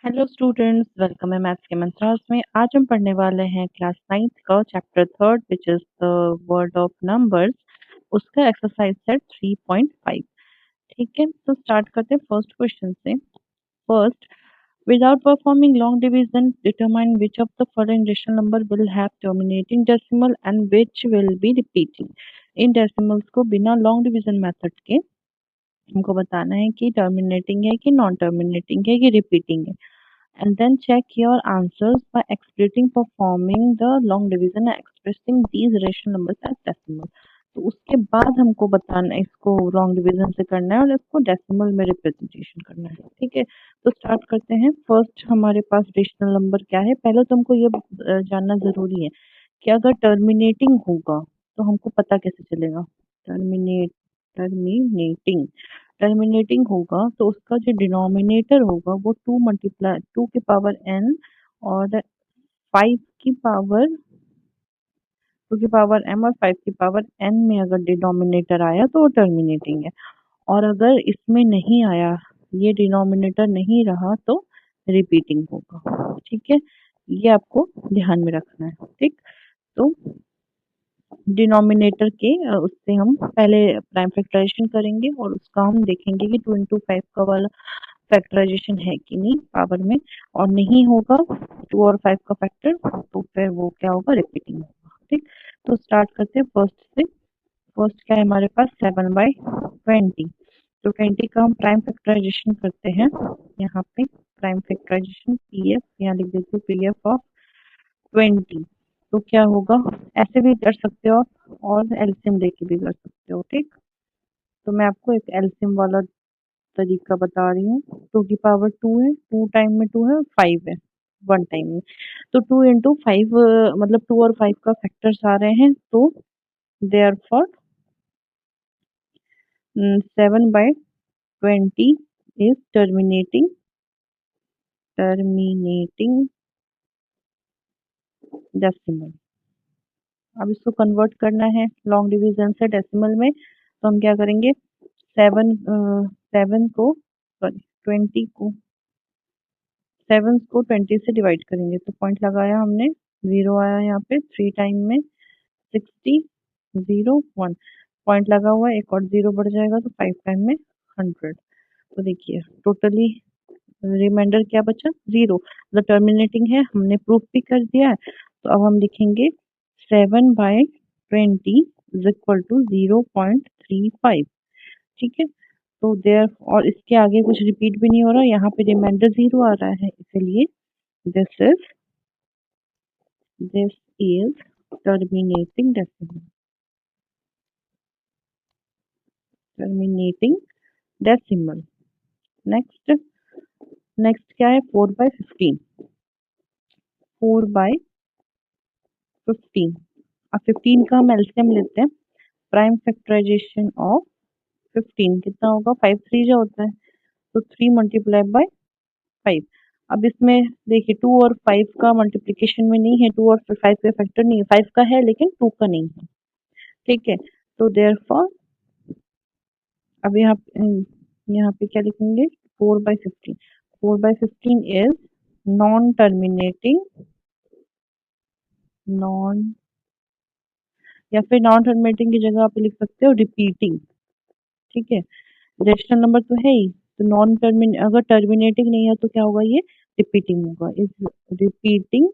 Hello students, welcome है maths के मंत्रास में। आज हम पढ़ने वाले हैं क्लास 9th का chapter 3 which is the word of numbers. उसका एक्सरसाइज है 3.5। ठीक है, तो स्टार्ट करते हैं फर्स्ट क्वेश्चन से। First, without performing long division determine which of the following rational number will have terminating decimal and which will be repeating. In decimals को बिना लॉन्ग डिवीजन मेथड के हमको बताना है कि टर्मिनेटिंग है कि नॉन टर्मिनेटिंग है कि रिपीटिंग है। And then check your answers by exploiting performing the long division and expressing these rational numbers as decimal। तो उसके बाद हमको बताना इसको लॉन्ग डिवीजन से करना है और इसको डेसिमल में रिप्रेजेंटेशन करना है। ठीक है, तो स्टार्ट करते हैं। फर्स्ट हमारे पास रेशनल नंबर क्या है। पहले तो हमको ये जानना जरूरी है कि अगर टर्मिनेटिंग होगा तो हमको पता कैसे चलेगा। टर्मिनेटिंग टर्मिनेटिंग होगा तो उसका जो डिनोमिनेटर होगा वो 2 की पावर n और 5 की पावर 2 की पावर m और 5 की पावर n में अगर डिनोमिनेटर आया तो वो टर्मिनेटिंग है। और अगर इसमें नहीं आया, ये डिनोमिनेटर नहीं रहा तो रिपीटिंग होगा। ठीक है, ये आपको ध्यान में रखना है। ठीक, तो डिनोमिनेटर के उससे हम पहले प्राइम फैक्टराइजेशन करेंगे और उसका हम देखेंगे कि 2 इंटू 5 का वाला फैक्टराइजेशन है कि नहीं पावर में, और नहीं होगा 2 और 5 का फैक्टर तो फिर वो क्या होगा, रिपीटिंग होगा। ठीक, तो स्टार्ट करते हैं फर्स्ट से। फर्स्ट क्या है हमारे पास, 7/20। तो 20 का हम प्राइम फैक्टराइजेशन करते हैं। यहाँ पे प्राइम फैक्टराइजेशन पीएफ, यहाँ लिख देते हैं पीएफ ऑफ 20। तो क्या होगा, ऐसे भी कर सकते हो आप और एलसीएम लेके भी कर सकते हो। ठीक, तो मैं आपको एक एलसीएम वाला तरीका बता रही हूँ। 2 की पावर 2 है, 2 टाइम में 2 है और 5 है 1 टाइम में। तो 2 इंटू 5 मतलब 2 और 5 का फैक्टर्स आ रहे हैं, तो देयरफॉर 7/20 इज टर्मिनेटिंग डेसिमल। अब इसको कन्वर्ट करना है लॉन्ग डिवीजन से डेसिमल में, तो हम क्या करेंगे, 7 को सॉरी 20 को 7 को 20 से डिवाइड करेंगे तो पॉइंट लगाया हमने, 0 आया यहाँ पे। 3 टाइम में 60, 0 1 पॉइंट लगा हुआ है, एक और 0 बढ़ जाएगा तो 5 टाइम में 100। तो देखिए टोटली रिमाइंडर क्या बचा, 0। मतलब टर्मिनेटिंग है, हमने प्रूफ भी कर दिया है। तो अब हम लिखेंगे 7/20 इज इक्वल टू 0.35। ठीक है, तो देयर, और इसके आगे कुछ रिपीट भी नहीं हो रहा, यहाँ पे रिमाइंडर 0 आ रहा है, इसलिए this is terminating decimal. Terminating decimal. Next, next क्या है, 4/15। 4/15, अब 15 का हम एलसीएम लेते हैं। प्राइम फैक्टराइजेशन ऑफ 15 कितना होगा, 5 3 जो होता है, तो 3 मल्टीप्लाई बाय 5। अब इसमें देखिए 2 और 5 का मल्टीप्लिकेशन में नहीं है, 2 और 5 का फैक्टर नहीं है, 5 का है लेकिन 2 का नहीं है। ठीक है, तो देयरफॉर अब यहाँ पे क्या लिखेंगे, 4/15। 4/15 इज नॉन टर्मिनेटिंग, नॉन, या फिर नॉन टर्मिनेटिंग की जगह आप लिख सकते हो रिपीटिंग। ठीक है, रेशनल नंबर तो है ही, तो नॉन टर्मिन अगर टर्मिनेटिंग नहीं है तो क्या होगा, ये रिपीटिंग होगा। इज रिपीटिंग,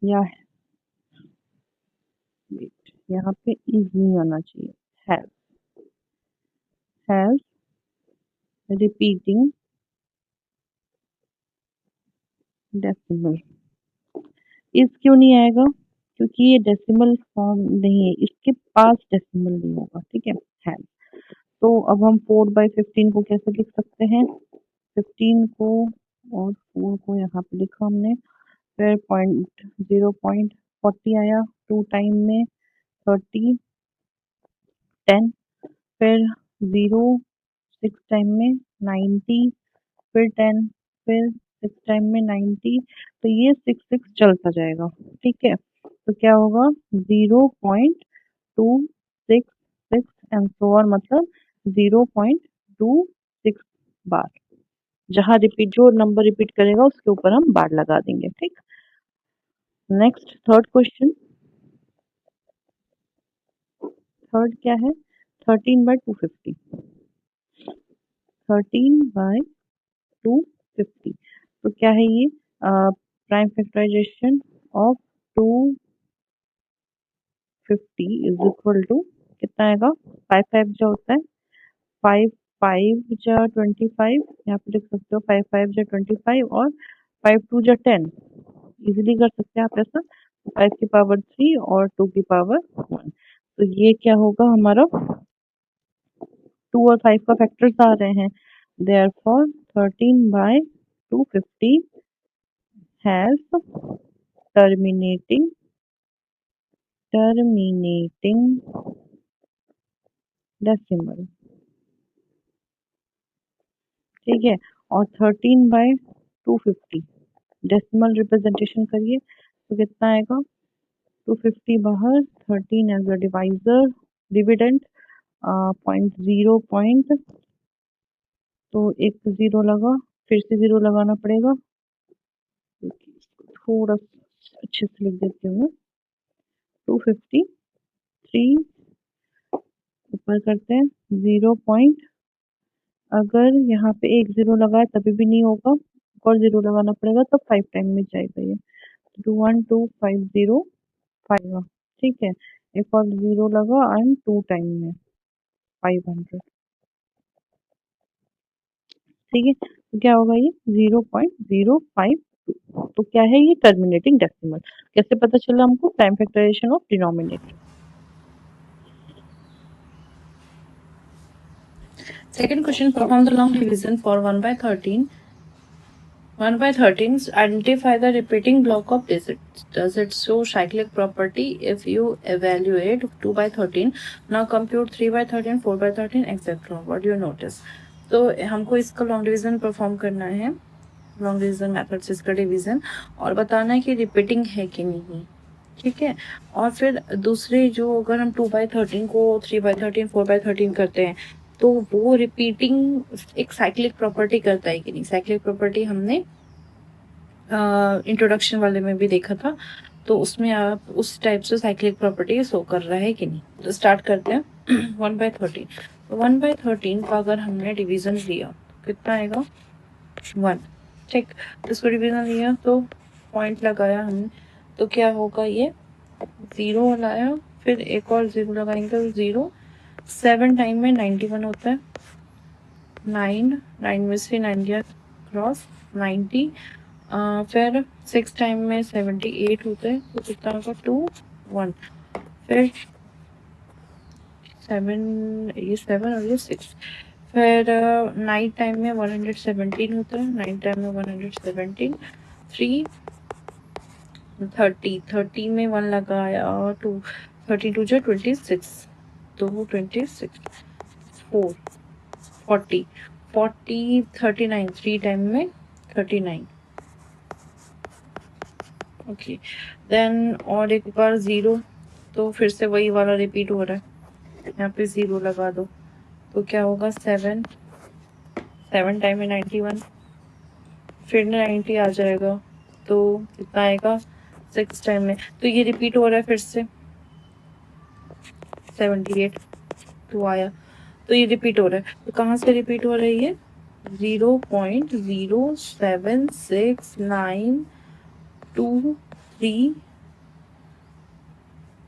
या यहाँ पे इज नहीं आना चाहिए, हैज रिपीटिंग डेसिमल। इज क्यों नहीं आएगा, क्योंकि ये डेसिमल फॉर्म नहीं है, इसके पास डेसिमल नहीं होगा। ठीक है, हैज। तो अब हम 4/15 को कैसे लिख सकते हैं, 15 को और 4 को यहाँ पे लिखा हमने, फिर 0.40 आया, 2 टाइम में 30, 10, फिर 0 6 टाइम में 90, फिर 10, फिर 6 टाइम में 90। तो ये 6 चलता जाएगा। ठीक है, तो क्या होगा, 0.266 एंड सो ऑन, मतलब 0.266 बार, जहाँ रिपीट जो नंबर रिपीट करेगा उसके ऊपर हम बार लगा देंगे। ठीक, नेक्स्ट थर्ड क्वेश्चन। थर्ड क्या है? 13/250। 13/250 तो क्या है ये? Prime factorisation of 250 is equal to कितना आएगा? 5 5 जो होता है 5 5 जा 25, यहाँ पे लिख सकते हो 5 5 जा 25 और 5 2 जा 10, इजीली कर सकते हैं आप ऐसा। 5 की पावर 3 और 2 की पावर 1, तो ये क्या होगा हमारा? 2 और 5 का फैक्टर्स आ रहे हैं, देयरफॉर 13/250 हैज टर्मिनेटिंग डेसिमल। ठीक है, और 13/250 डेसिमल रिप्रेजेंटेशन करिए तो कितना आएगा? 250 बाहर, 13 एज अ डिवाइजर, डिविडेंड 0.0 तो एक जीरो लगा, फिर से जीरो लगाना पड़ेगा, थोड़ा अच्छे से लिख देती हूँ मैं। 253 ऊपर करते हैं 0 पॉइंट, अगर यहाँ पे एक जीरो लगा तभी भी नहीं होगा, और जीरो लगाना पड़ेगा तो 5 टाइम में जाएगा ये, 21250 ठीक है, एक और जीरो लगा एंड 2 टाइम में 500। ठीक है, तो क्या होगा ये? 0.052। तो क्या है ये? Terminating decimal. कैसे पता चला हमको? Prime factorisation of denominator. Second question, perform the long division for 1/13. 1/13 identify the repeating block of digits. Does it show cyclic property? If you evaluate 2/13, now compute 3/13, 4/13, etc. What do you notice? तो हमको इसका long division perform करना है, long division method से इसका division, और बताना है कि रिपीटिंग है कि नहीं। ठीक है, और फिर दूसरे जो अगर हम 2/13 को 3/13, 4/13 करते हैं तो वो रिपीटिंग एक साइक्लिक प्रॉपर्टी करता है कि नहीं। साइक्लिक प्रॉपर्टी हमने इंट्रोडक्शन वाले में भी देखा था, तो उसमें आप उस टाइप से साइक्लिक प्रॉपर्टी शो कर रहा है कि नहीं। तो स्टार्ट करते हैं 1/13। 1/13 का अगर हमने डिवीजन लिया तो कितना आएगा? 1। ठीक, इसको डिवीजन लिया तो पॉइंट लगाया हमने, तो क्या होगा? ये 0 लाया, फिर एक और 0 लगाएंगे तो 0। 7 टाइम में 91 होता है, 9 में से 9 गया क्रॉस 90, फिर 6 टाइम में 78 होता है, तो कितना होगा? 2 1, फिर 7, ये 7 और ये 6, फिर 9 टाइम में 117 होता है, 9 टाइम में 117, 3 30 में 1 लगाया और 2, 32 जो 26, तो 26, 4 40 39, 3 टाइम में 39। ओके, देन और एक बार 0, तो फिर से वही वाला रिपीट हो रहा है, यहाँ पे 0 लगा दो तो क्या होगा? 7 टाइम में 91, फिर 90 आ जाएगा, तो कितना आएगा? 6 टाइम में, तो ये रिपीट हो रहा है फिर से 78, तो आया, तो ये रिपीट हो रहा है। तो कहाँ से रिपीट हो रही है? 0.07692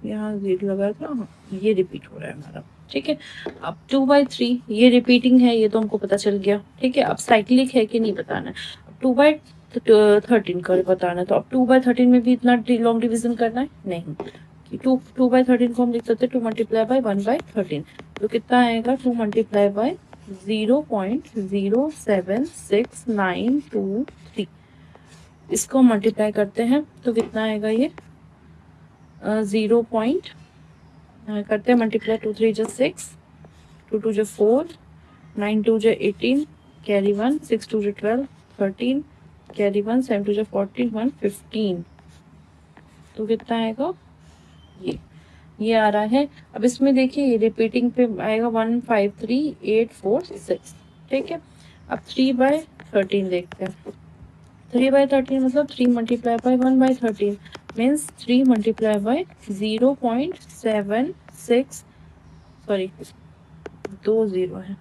यहाँ 0 लगा था, हाँ, ये रिपीट हो रहा है हमारा। ठीक है, अब 2/3 ये रिपीटिंग है, ये तो हमको पता चल गया। ठीक है, अब साइक्लिक है कि नहीं बताना है। 2/13 का बताना है, तो अब 2/13 में भी इतना लॉन्ग डिवीजन करना है नहीं। 2/13 को हम लिख सकते हैं 2 × 1/13, तो कितना आएगा? 2 × 0.07692 इसको मल्टीप्लाई करते हैं तो कितना आएगा? ये 0 पॉइंट करते हैं मल्टीप्लाई, 2 3 जो 6, 2 2 जो 4, 9 2 जो 18, कैरी 1, 6 2 जो 12, 13, कैरी 1, 7 2 जो 14, 1 15, तो कितना आएगा? ये आ रहा है। अब इसमें देखिए ये रिपीटिंग पे आएगा 1 5 3 8 4 6। ठीक है, अब 3/13 देखते हैं। 3/13 मतलब 3 multiply bye 1/13 means 3 multiply bye 0.76 sorry 2 0 है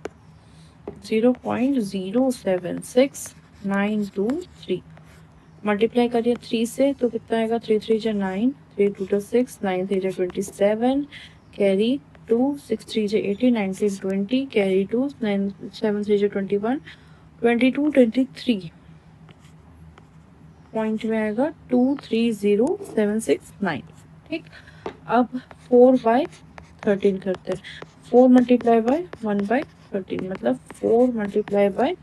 0.07693 मल्टीप्लाई करिए 3 से तो कितना आएगा 3 3 जा 9 3 2 6 9 3 जा 27 कैरी 2 6 3 जा 18 19 20 कैरी 2 9 7 3 जा 21 22 23 पॉइंट में आएगा 230769। ठीक, अब 4/13 करते हैं। 4 मल्टीप्लाई बाय 1/13 मतलब 4 मल्टीप्लाई बाय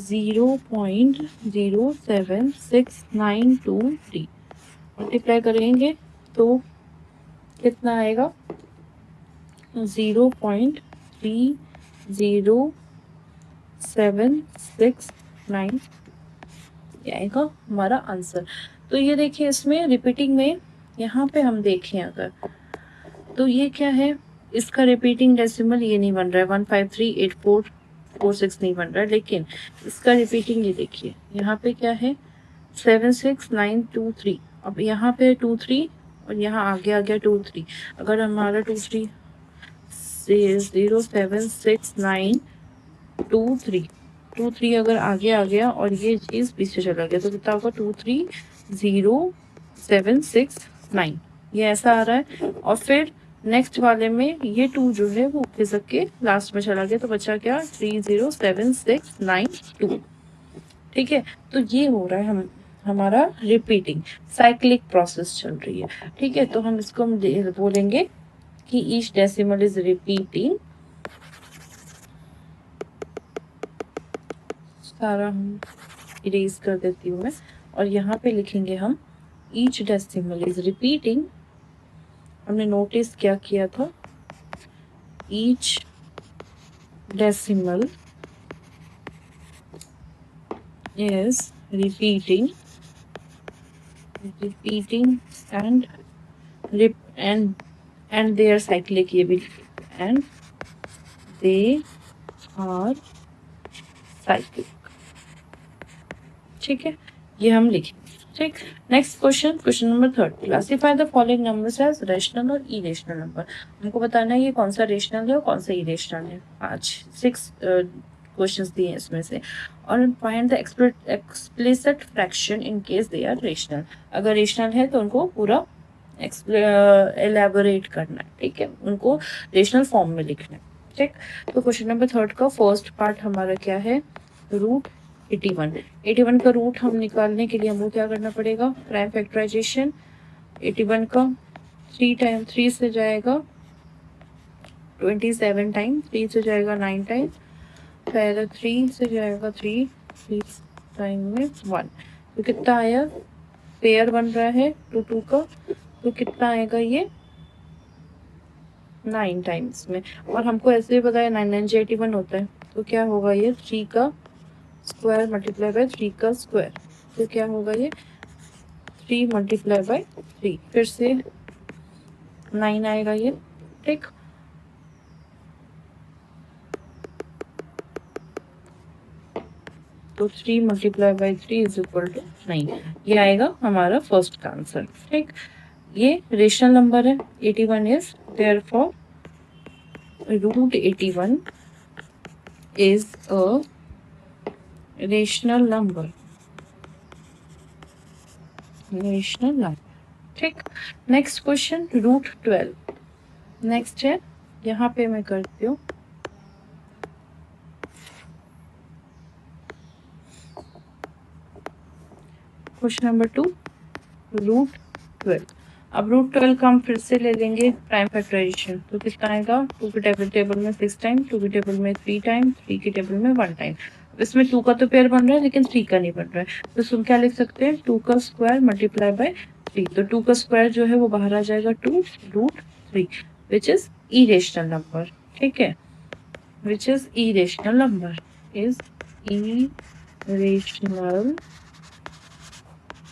0.07693 मल्टीप्लाई करेंगे तो कितना आएगा 0.30769 आएगा हमारा आंसर। तो ये देखिए इसमें रिपीटिंग में यहाँ पे हम देखें अगर तो ये क्या है, इसका रिपीटिंग डेसिमल ये नहीं बन रहा है 1538446 नहीं बन रहा है, लेकिन इसका रिपीटिंग ये देखिए यहाँ पे क्या है 76923। अब यहाँ पे 23 और यहाँ आगे आ गया 23। अगर हमारा 23 0769232 अगर आगे आ गया और ये चीज पीछे चला गया तो कितना होगा 230769 ये ऐसा आ रहा है। और फिर नेक्स्ट वाले में ये 2 जो है वो खिसक के लास्ट में चला गया तो बचा क्या 3079692। ठीक है, तो ये हो रहा है हमारा रिपीटिंग साइक्लिक प्रोसेस चल रही है। ठीक है, तो हम इसको हम बोलेंगे कि ईच डेसिमल इज रिपीटिंग। सारा हम इरेज कर देती हूँ मैं और यहाँ पे लिखेंगे हम ईच डेसिमल इज रिपीटिंग। हमने नोटिस क्या किया था, each decimal is repeating and they are cyclic ये भी and they are cyclic। ठीक है, ये हम लिखेंगे। ठीक, next question number 3, classify the following numbers as rational और इरेशनल नंबर। हमको बताना है ये कौन सा रेशनल है और कौन सा इरेशनल है। आज 6 क्वेश्चंस दिए हैं इसमें से। और find the explicit fraction in case they are rational. अगर रेशनल है तो उनको पूरा एलैबोरेट करना है। ठीक है, उनको रेशनल फॉर्म में लिखना है। ठीक, तो क्वेश्चन नंबर 3 का फर्स्ट पार्ट हमारा क्या है, रूट 81 का रूट हम निकालने के लिए हमको क्या करना पड़ेगा, प्राइम फैक्टराइजेशन। 81 का 3 से जाएगा 27 टाइम, 3 से जाएगा 9 टाइम, फिर 3 से जाएगा 3 टाइम में 1। तो कितना आया, पेयर बन रहा है 2 का, तो कितना आएगा ये 9 टाइम्स में। और हमको ऐसे भी पता है 9 9 81 होता है, तो क्या होगा ये 3 का स्क्वायर मल्टीप्लाई बाय 3 का स्क्वायर, तो क्या होगा ये 3 मल्टीप्लाई बाय 3, फिर से 9 आएगा ये। ठीक, तो 3 multiply by 3 is equal to 9, ये आएगा हमारा फर्स्ट का आंसर। ठीक, ये रेशनल नंबर है। 81 is therefore root 81 is a rational number. ठीक, नेक्स्ट क्वेश्चन रूट 12। नेक्स्ट है, यहाँ पे मैं करती हूँ क्वेश्चन नंबर 2 रूट 12। अब रूट 12 का हम फिर से ले लेंगे प्राइम फैक्टराइजेशन, तो कितना आएगा 2 के टेबल में 6 टाइम, 2 के टेबल में 3 टाइम, 3 के टेबल में 1 टाइम। इसमें 2 का तो पेयर बन रहा है लेकिन 3 का नहीं बन रहा है, तो हम क्या लिख सकते हैं 2 का स्क्वायर मल्टीप्लाई बाय 3। तो 2 का स्क्वायर जो है वो बाहर आ जाएगा 2 root 3 which is irrational number. ठीक है, which is irrational number, is irrational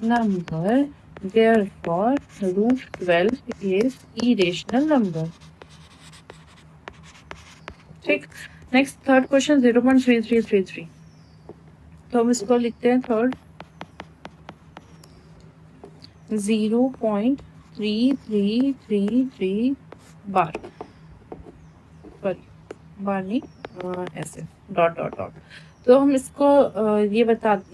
number, therefore root 12 is irrational number। ठीक, नेक्स्ट थर्ड क्वेश्चन 0.3333। तो हम इसको लिखते हैं थर्ड 0.3333 बार, सॉरी बार नहीं, ऐसे डॉट डॉट डॉट। तो हम इसको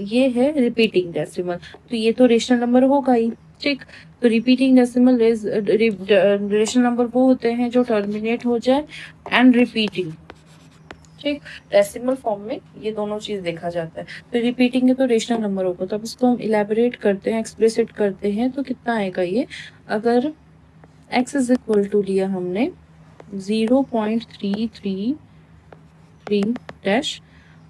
ये है रिपीटिंग डेसिमल, तो ये तो रेशनल नंबर होगा ही, ठीक। तो रिपीटिंग डेसिमल रेशनल नंबर वो होते हैं जो टर्मिनेट हो जाए एंड रिपीटिंग, ठीक। डेसिमल फॉर्म में ये दोनों चीज देखा जाता है। तो रिपीटिंग है तो रेशनल नंबर होगा, तो अब इसको हम इलेबोरेट करते हैं, एक्सप्लिसिट करते हैं, तो कितना आएगा ये, अगर x इज इक्वल टू लिया हमने 0.333 डैश,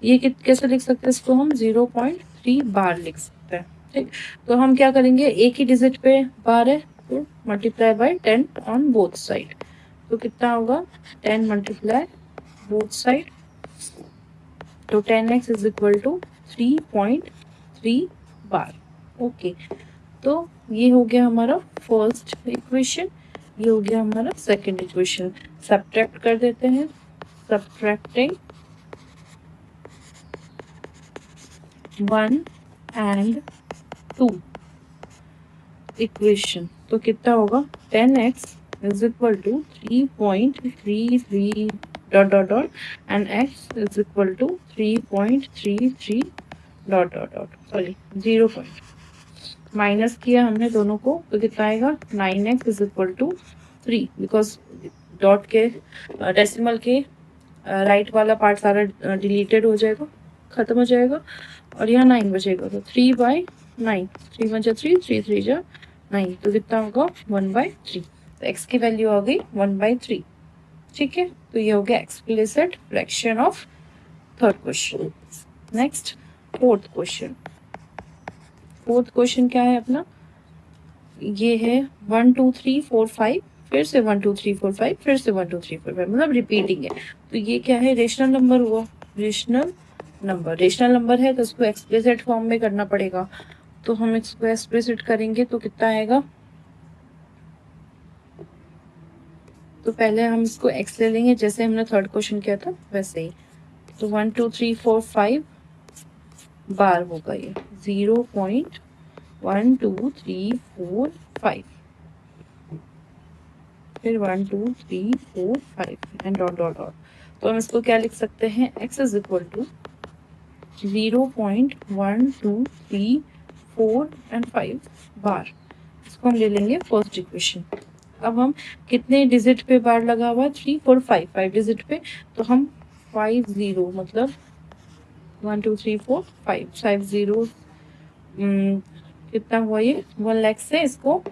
ये कैसे लिख सकते हैं इसको, हम 0.3 बार लिख सकते हैं, ठीक। तो हम क्या करेंगे, एक ही डिजिट पे बार है तो multiply by 10 on both side, तो कितना होगा 10 मल्टीप्लाई बोथ साइड, तो 10x is equal to 3.3 bar. Okay, तो ये हो गया हमारा फर्स्ट इक्वेशन, ये हो गया हमारा सेकंड इक्वेशन। सब्ट्रैक्ट कर देते हैं, सब्ट्रैक्टिंग 1 एंड 2 इक्वेशन, तो कितना होगा 10x is equal to 3.33 dot dot dot and x is equal to 3.33 dot dot dot, sorry 0 point minus किया हमने दोनों को, तो कितना आएगा 9x is equal to 3, because dot के डेसिमल के राइट वाला पार्ट सारा डिलीटेड हो जाएगा, खत्म हो जाएगा, और यहाँ 9 बचेगा, तो 3/9, 3 1 3, 3 3 9, तो कितना होगा 1/3, तो x की वैल्यू आ गई 1/3, ठीक है। तो ये हो गया explicit fraction of third question. Next fourth question, fourth question क्या है अपना, ये है 1 2 3 4 5, फिर से 1 2 3 4 5, फिर से 1 2 3 4 5, मतलब रिपीटिंग है। तो ये क्या है, रेशनल नंबर हुआ, रेशनल नंबर, रेशनल नंबर है तो इसको एक्सप्लिसिट फॉर्म में करना पड़ेगा, तो हम इसको एक्सप्लिसिट करेंगे तो कितना आएगा, तो पहले हम इसको x ले लेंगे जैसे हमने थर्ड क्वेश्चन किया था वैसे ही, तो 1 2 3 4 5 बार होगा ये 0.1 2 3 4 5, फिर 1 2 3 4 5 एंड डॉट डॉट डॉट। तो हम इसको क्या लिख सकते हैं, x is equal to 0.1 2 3 4 and 5 bar, इसको हम ले लेंगे फर्स्ट इक्वेशन। अब हम कितने डिजिट पे बार लगा हुआ है, 3 4 5, 5 डिजिट पे, तो हम 5 0 मतलब 1 2 3 4 5 5 0 कितना हुआ ये 1 लाख से इसको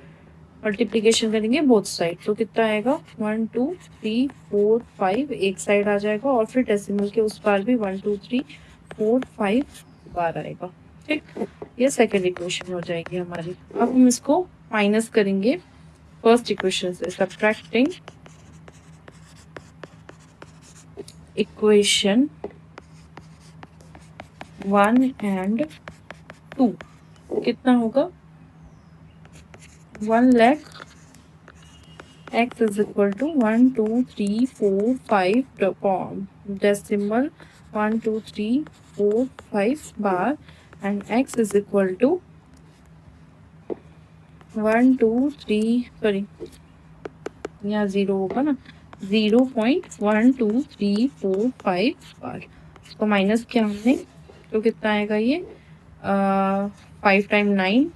मल्टीप्लीकेशन करेंगे बोथ साइड, तो कितना आएगा 1 2 3 4 5 एक साइड आ जाएगा, और फिर डेसिमल के उस पार भी 1 2 3 4 5 बार आएगा, ठीक। ये सेकंड इक्वेशन हो जाएगी हमारी। अब हम इसको माइनस करेंगे फर्स्ट इक्वेशन से, सब्ट्रैक्टिंग इक्वेशन 1 एंड 2, कितना होगा 1 lakh x is equal to 1 2 3 4 5 decimal 1 2 3 4 5 bar and x is equal to 1 2 3, sorry यहाँ 0 होगा ना, 0.1 2 3 4 5 बार, इसको माइनस किया हमने तो कितना आएगा ये 5 time 9,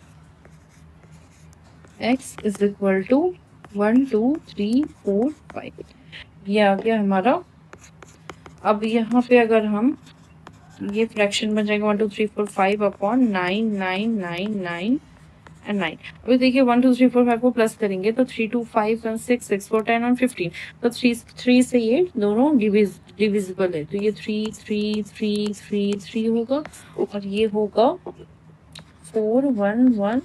x is equal to 1 2 3 4 5, ये आ गया हमारा। अब यहाँ पे अगर हम ये फ्रैक्शन बन जाएगा 1 2 3 4 5 अपॉन 9 9 9 9 एंड 9। अभी देखिए 1 2 3 4 5 को प्लस करेंगे तो 3 2 5 1 6 6 4 10 और 15, तो 3 से ये दोनों डिविजिबल है, तो ये 3 3 3 3 3 होगा और ये होगा 4 1 1 5,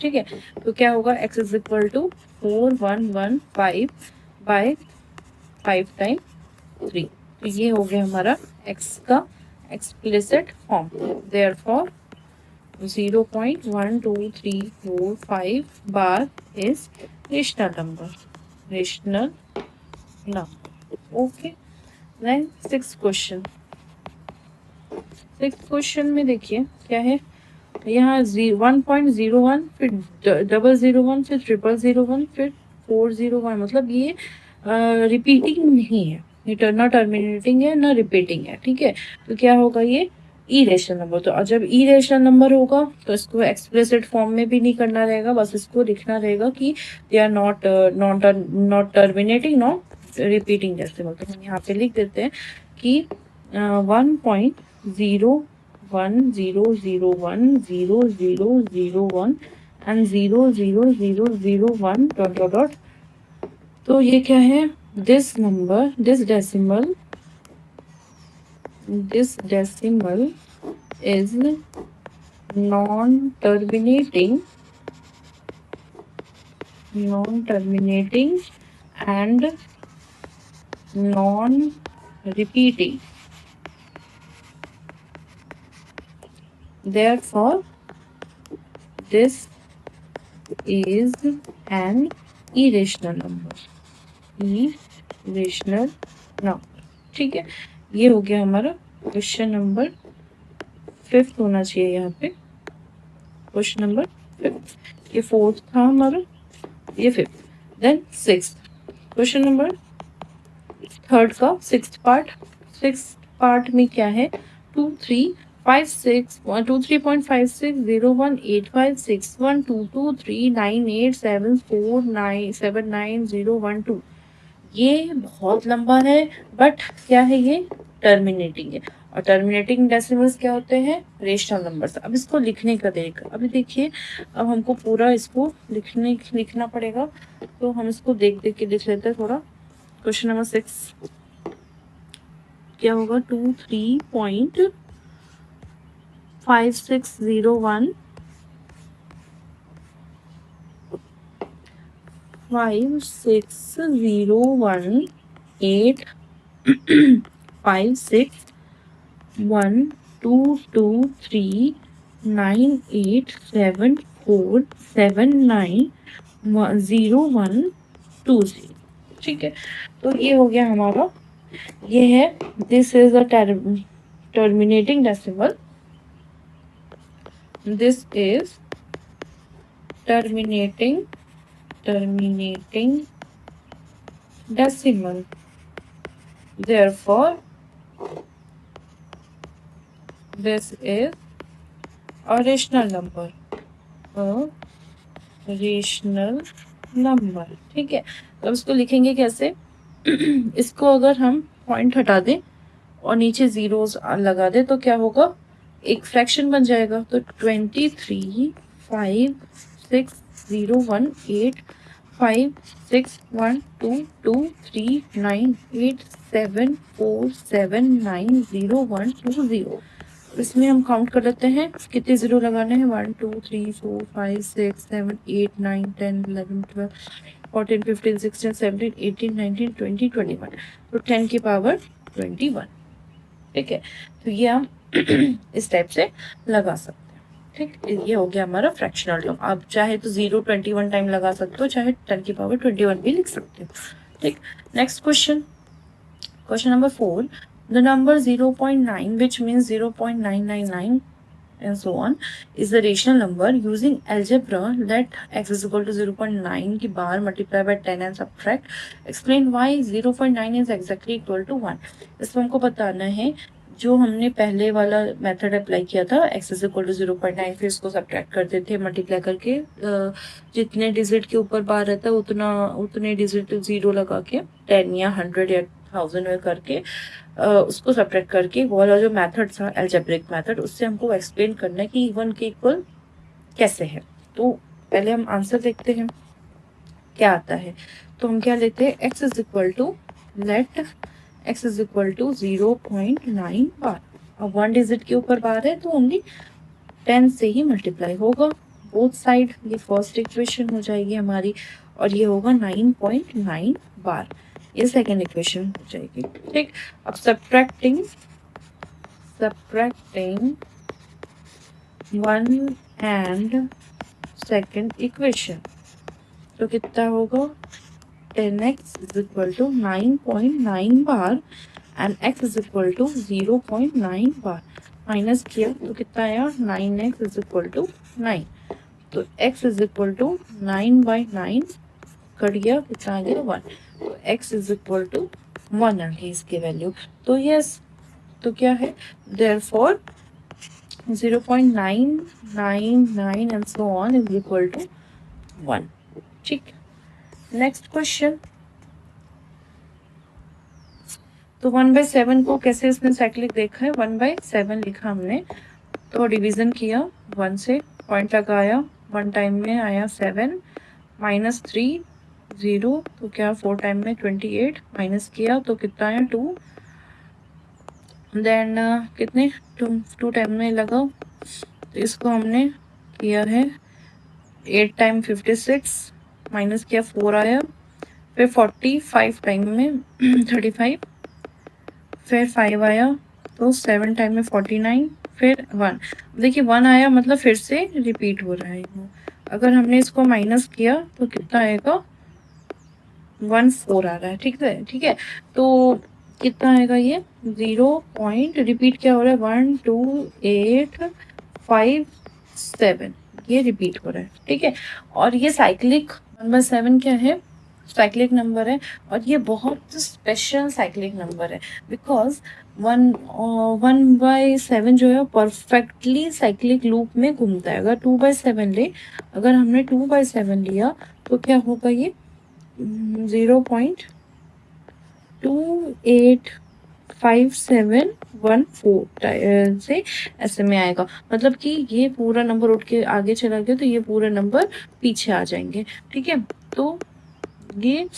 ठीक है। तो क्या होगा x is equal to 4 1 1 5 by 5 time 3, तो ये हो गया हमारा x का explicit form. Therefore 0.1 2 3 4 5 bar is rational number. Rational number. Okay. Then sixth question. Six question में देखिए क्या है, यहाँ 1.01, फिर 001, फिर 001, फिर 401, मतलब ये रिपीटिंग नहीं है, ये ना टर्मिनेटिंग है ना रिपीटिंग है, ठीक है। तो क्या होगा ये इरेशनल नंबर। तो जब इरेशनल नंबर होगा तो इसको एक्सप्लिसिट फॉर्म में भी नहीं करना रहेगा, बस इसको लिखना रहेगा कि they are not terminating not repeating decimal. तो हम यहाँ पे लिख देते हैं कि 1.0100100001 एंड 00001 डॉट डॉट डॉट। तो ये क्या है, this number this decimal is non-terminating and non-repeating. Therefore, this is an irrational number. irrational number, ठीक है। ये हो गया हमारा क्वेश्चन नंबर 5 होना चाहिए यहाँ पे, क्वेश्चन नंबर 5। ये 4th था हमारा, ये 5th। Then 6th question number 3rd का 6th पार्ट। 6th पार्ट में क्या है, 2356018561223987497012। ये बहुत लंबा है, बट क्या है, ये टर्मिनेटिंग है। और टर्मिनेटिंग डेसिमल्स क्या होते हैं, रेशनल नंबर्स। अब इसको लिखने का तरीका, अभी देखिए, अब हमको पूरा इसको लिखना पड़ेगा, तो हम इसको देख के लिख लेते हैं थोड़ा। क्वेश्चन नंबर 6 क्या होगा, 23.5601 5601 85612239874790120, ठीक है। तो ये हो गया हमारा, ये है this is a terminating decimal, this is terminating decimal. Therefore, this is a rational number. ठीक है। तो इसको लिखेंगे कैसे, इसको अगर हम पॉइंट हटा दें और नीचे जीरोस लगा दें तो क्या होगा, एक फ्रैक्शन बन जाएगा। तो 23560182239874790120। इसमें हम काउंट कर लेते हैं कितने जीरो लगाने हैं, 1 2 3 4 5 6 7 8 9 10 11 12 14 15 16 17 18 19 20 21। तो 10 की पावर 21, ठीक है। तो ये हम इस टाइप से लगा सकते हैं, ठीक। ये हो गया हमारा फ्रैक्शनल टर्म। आप चाहे तो 021 टाइम लगा सकते हो, चाहे 10 की पावर 21 भी लिख सकते हो, ठीक। Next question, question number 4, the number 0.9 which means 0.999 and so on is the rational number using algebra. Let x is equal to 0.9 की बार multiply by 10 and subtract. Explain why 0.9 is exactly equal to 1. इसमें हमको बताना है, जो हमने पहले वाला method apply किया था, x is equal to 0.9, फिर इसको सब्ट्रैक्ट करते थे मल्टीप्लाई करके, जितने डिजिट के ऊपर बार रहता है उतने डिजिट जीरो लगा के 10 या 100 या 1000 में करके उसको सब्ट्रैक्ट करके, वो वाला जो मेथड था एल्जेब्रिक मेथड, उससे हमको एक्सप्लेन करना है कि 1 के इक्वल कैसे है। तो पहले हम आंसर देखते हैं क्या आता है। तो हम क्या लेते हैं, x is equal to, let x is equal to 0.9 बार। अब 1 डिजिट के ऊपर बार है तो ओनली 10 से ही मल्टीप्लाई होगा बोथ साइड। ये फर्स्ट इक्वेशन हो जाएगी हमारी, और ये होगा 9.9 बार। ये सेकेंड इक्वेशन हो जाएगी, ठीक। अब सब्ट्रैक्टिंग 1 एंड सेकेंड इक्वेशन, तो कितना होगा, 10x is equal to 9.9 bar and x is equal to 0.9 bar. Minus किया तो कितना आया 9x इज इक्वल टू 9। तो x is equal to 9/9 cut गया, कितना आ गया 1। तो x इज इक्वल टू 1 आ गई इसकी वैल्यू। तो यस, तो क्या है, therefore 0.999 and so on is equal to 1। ठीक, नेक्स्ट क्वेश्चन। तो 1/7 को कैसे इसमें साइक्लिक देखा है, 1/7 लिखा हमने, तो डिवीजन किया 1 से, पॉइंट लगाया, 1 टाइम में आया 7, -3 0, तो क्या 4 टाइम में 28, माइनस किया तो कितना आया 2, देन कितने 2 टाइम में लगा, तो इसको हमने किया है 8 टाइम 56, माइनस किया 4 आया, फिर 45 टाइम में 35, फिर 5 आया, तो 7 टाइम में 49, फिर 1। देखिए 1 आया मतलब फिर से रिपीट हो रहा है। अगर हमने इसको माइनस किया तो कितना आएगा 14 आ रहा है। ठीक है, ठीक है, तो कितना आएगा ये 0 पॉइंट रिपीट क्या हो रहा है 1 2 8 5 7, ये रिपीट हो रहा है। ठीक है, और ये साइक्लिक 1/7 क्या है, साइक्लिक नंबर है, और ये बहुत स्पेशल साइक्लिक नंबर है बिकॉज 1/7 जो है परफेक्टली साइक्लिक लूप में घूमता है। अगर 2/7 ले, अगर हमने 2/7 लिया तो क्या होगा ये 0.285714 से ऐसे में आएगा, मतलब कि ये पूरा नंबर उठ के आगे चला गया तो ये पूरे नंबर पीछे आ जाएंगे। ठीक है, तो ये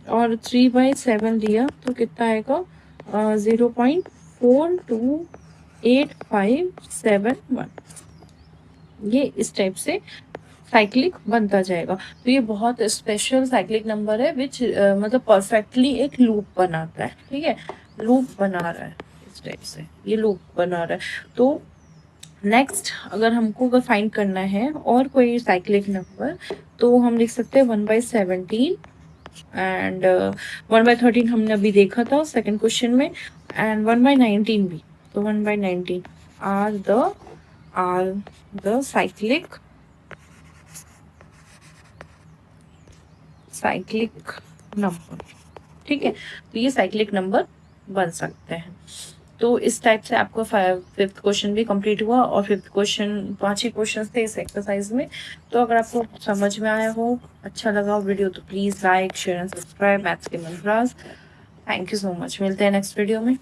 और 3/7 लिया तो कितना आएगा 0.428571, ये इस टाइप से साइक्लिक बनता जाएगा। तो ये बहुत स्पेशल साइक्लिक नंबर है विच मतलब परफेक्टली एक लूप बनाता है। ठीक है, लूप बना रहा है इस टाइप से, ये लूप बना रहा है। तो नेक्स्ट अगर हमको अगर फाइंड करना है और कोई साइक्लिक नंबर तो हम लिख सकते हैं 1/17 एंड 1/13 हमने अभी देखा था सेकंड क्वेश्चन में, एंड 1/19 भी। तो 1/19 आर द साइक्लिक नंबर। ठीक है, तो ये साइक्लिक नंबर बन सकते हैं। तो इस टाइप से आपका 5th क्वेश्चन भी कंप्लीट हुआ, और 5th क्वेश्चन 5 ही क्वेश्चन थे इस एक्सरसाइज में। तो अगर आपको समझ में आया हो, अच्छा लगा वीडियो, तो please like share and subscribe maths के mantras. Thank you so much, मिलते हैं नेक्स्ट वीडियो में।